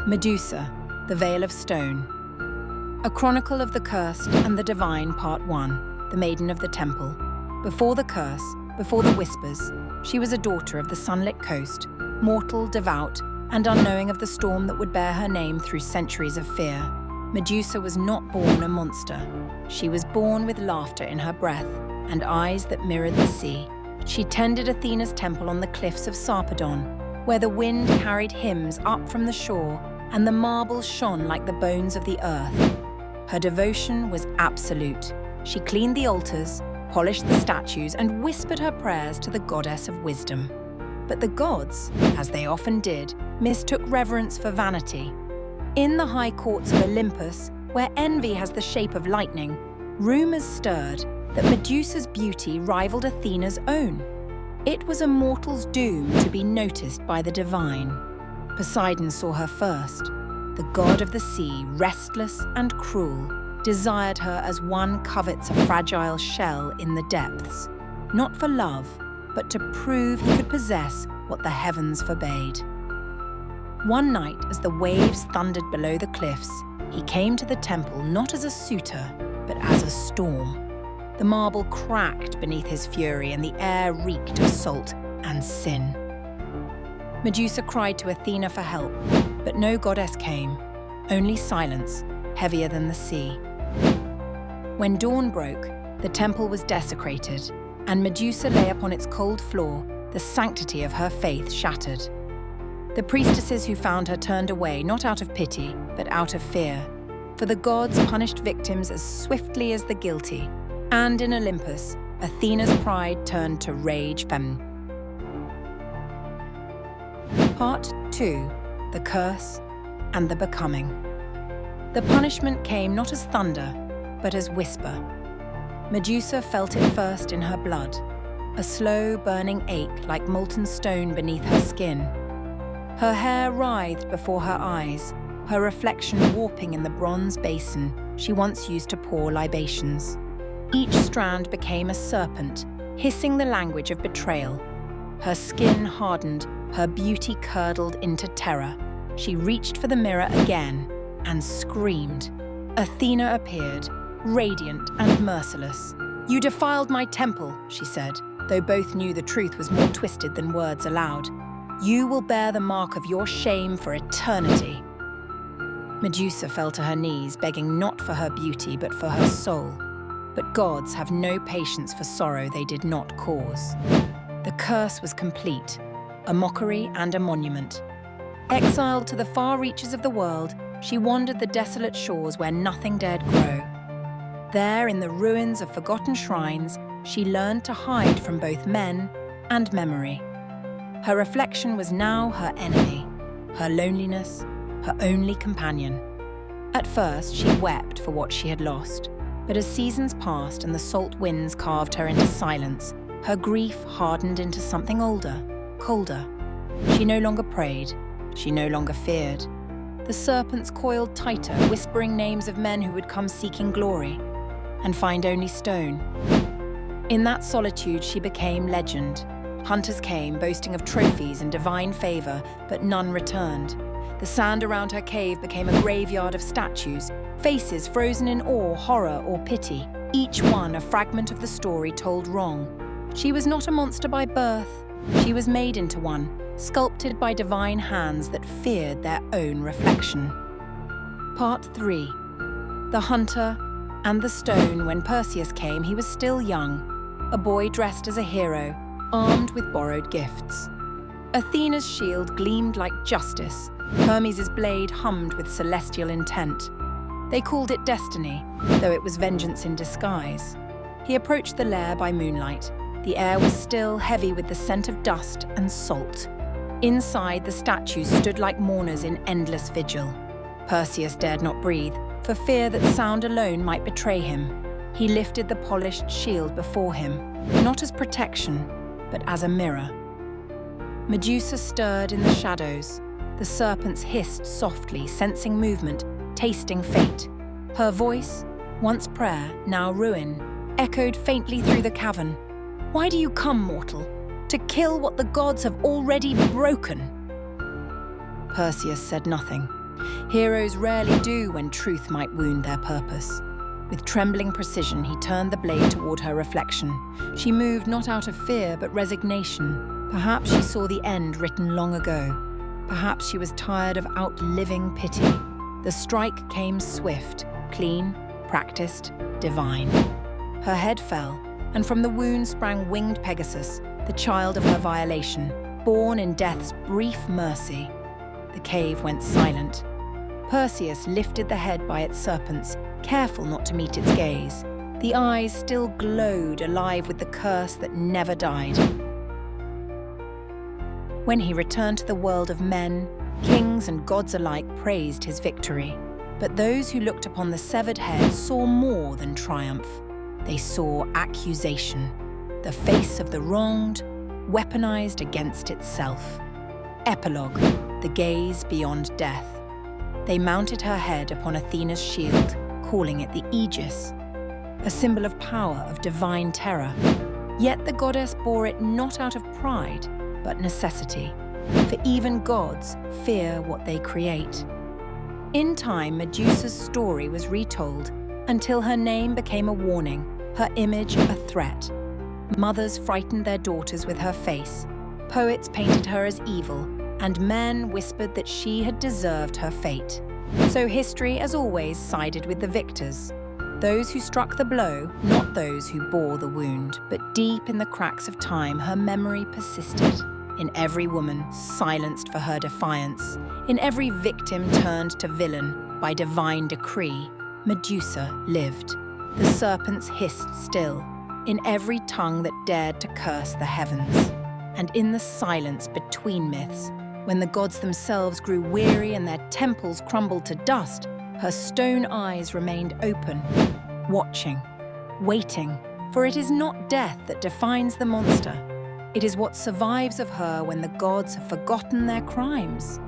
Medusa, the Veil of Stone. A Chronicle of the Cursed and the Divine, Part 1, the Maiden of the Temple. Before the curse, before the whispers, she was a daughter of the sunlit coast, mortal, devout, and unknowing of the storm that would bear her name through centuries of fear. Medusa was not born a monster. She was born with laughter in her breath and eyes that mirrored the sea. She tended Athena's temple on the cliffs of Sarpedon, where the wind carried hymns up from the shore and the marble shone like the bones of the earth. Her devotion was absolute. She cleaned the altars, polished the statues, and whispered her prayers to the goddess of wisdom. But the gods, as they often did, mistook reverence for vanity. In the high courts of Olympus, where envy has the shape of lightning, rumors stirred that Medusa's beauty rivaled Athena's own. It was a mortal's doom to be noticed by the divine. Poseidon saw her first. The god of the sea, restless and cruel, desired her as one covets a fragile shell in the depths, not for love, but to prove he could possess what the heavens forbade. One night, as the waves thundered below the cliffs, he came to the temple not as a suitor, but as a storm. The marble cracked beneath his fury and the air reeked of salt and sin. Medusa cried to Athena for help, but no goddess came, only silence, heavier than the sea. When dawn broke, the temple was desecrated, and Medusa lay upon its cold floor, the sanctity of her faith shattered. The priestesses who found her turned away, not out of pity, but out of fear, for the gods punished victims as swiftly as the guilty, and in Olympus, Athena's pride turned to rage femme. Part 2. The Curse and the Becoming. The punishment came not as thunder, but as whisper. Medusa felt it first in her blood, a slow, burning ache like molten stone beneath her skin. Her hair writhed before her eyes, her reflection warping in the bronze basin she once used to pour libations. Each strand became a serpent, hissing the language of betrayal. Her skin hardened, her beauty curdled into terror. She reached for the mirror again and screamed. Athena appeared, radiant and merciless. "You defiled my temple," she said, though both knew the truth was more twisted than words allowed. "You will bear the mark of your shame for eternity." Medusa fell to her knees, begging not for her beauty but for her soul. But gods have no patience for sorrow they did not cause. The curse was complete, a mockery and a monument. Exiled to the far reaches of the world, she wandered the desolate shores where nothing dared grow. There, in the ruins of forgotten shrines, she learned to hide from both men and memory. Her reflection was now her enemy, her loneliness, her only companion. At first, she wept for what she had lost, but as seasons passed and the salt winds carved her into silence, her grief hardened into something older, colder. She no longer prayed, she no longer feared. The serpents coiled tighter, whispering names of men who would come seeking glory, and find only stone. In that solitude she became legend. Hunters came, boasting of trophies and divine favor, but none returned. The sand around her cave became a graveyard of statues, faces frozen in awe, horror, or pity, each one a fragment of the story told wrong. She was not a monster by birth. She was made into one, sculpted by divine hands that feared their own reflection. Part 3. The Hunter and the Stone. When Perseus came, he was still young, a boy dressed as a hero, armed with borrowed gifts. Athena's shield gleamed like justice. Hermes' blade hummed with celestial intent. They called it destiny, though it was vengeance in disguise. He approached the lair by moonlight. The air was still, heavy with the scent of dust and salt. Inside, the statues stood like mourners in endless vigil. Perseus dared not breathe, for fear that sound alone might betray him. He lifted the polished shield before him, not as protection, but as a mirror. Medusa stirred in the shadows. The serpents hissed softly, sensing movement, tasting fate. Her voice, once prayer, now ruin, echoed faintly through the cavern. "Why do you come, mortal? To kill what the gods have already broken?" Perseus said nothing. Heroes rarely do when truth might wound their purpose. With trembling precision, he turned the blade toward her reflection. She moved not out of fear, but resignation. Perhaps she saw the end written long ago. Perhaps she was tired of outliving pity. The strike came swift, clean, practiced, divine. Her head fell, and from the wound sprang winged Pegasus, the child of her violation, born in death's brief mercy. The cave went silent. Perseus lifted the head by its serpents, careful not to meet its gaze. The eyes still glowed, alive with the curse that never died. When he returned to the world of men, kings and gods alike praised his victory. But those who looked upon the severed head saw more than triumph. They saw accusation, the face of the wronged, weaponized against itself. Epilogue, the gaze beyond death. They mounted her head upon Athena's shield, calling it the Aegis, a symbol of power, of divine terror. Yet the goddess bore it not out of pride, but necessity, for even gods fear what they create. In time, Medusa's story was retold until her name became a warning, her image a threat. Mothers frightened their daughters with her face, poets painted her as evil, and men whispered that she had deserved her fate. So history, as always, sided with the victors. Those who struck the blow, not those who bore the wound, but deep in the cracks of time, her memory persisted. In every woman silenced for her defiance, in every victim turned to villain by divine decree, Medusa lived. The serpents hissed still, in every tongue that dared to curse the heavens. And in the silence between myths, when the gods themselves grew weary and their temples crumbled to dust, her stone eyes remained open, watching, waiting, for it is not death that defines the monster. It is what survives of her when the gods have forgotten their crimes.